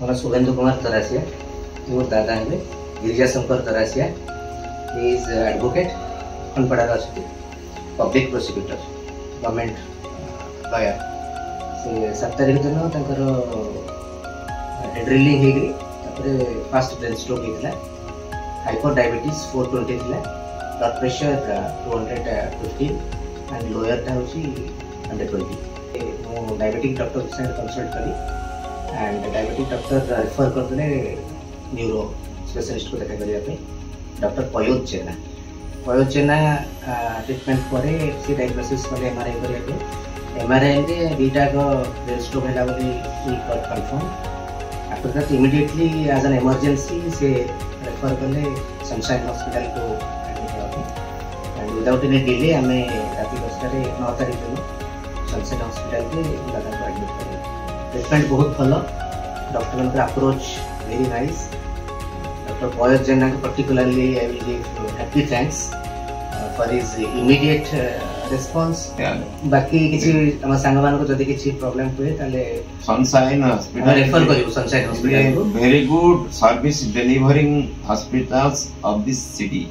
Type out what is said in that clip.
मोर शुभेन्दु कुमार तरासिया मोर दादा हे Girija Shankar Tarasia is advocate खनपड़ा अच्छे public prosecutor government lawyer से 7 तारिख दिन हेड ड्रिलिंग होगी फास्ट ब्रेन स्ट्रोक होता हाइपर डायबिटीज 420 थी ब्लड प्रेशर 215 एंड लोयर टा हूँ 120 मु डायबिटिक डॉक्टर से कंसल्ट करी एंड डायबिटिक डॉक्टर रेफर करते न्यूरो स्पेशलिस्ट को देखा करने डॉक्टर पयोज जेना ट्रीटमेंट पर सी डायग्नोसिस कले एमआरआई करने एमआरआई में दुईटा ब्रेन स्ट्रोक है confirm after that immediately as an emergency से रेफर कले सनशाइन हॉस्पिटल को एडमिट होगा एंड विदाउट एनी डिले आम रात 10 9 तारीख दिन सनशाइन हॉस्पिटल के दादा को एडमिट करें ट्रीटमेंट बहुत भल doctor approach very nice doctor पयोज जेना particularly I will give happy thanks for his immediate response बाकी किसी हम सांग मान को जदी किसी प्रॉब्लम हुए ताले सनशाइन हॉस्पिटल रेफर करियो sunshine hospital very good service delivering hospitals of this city.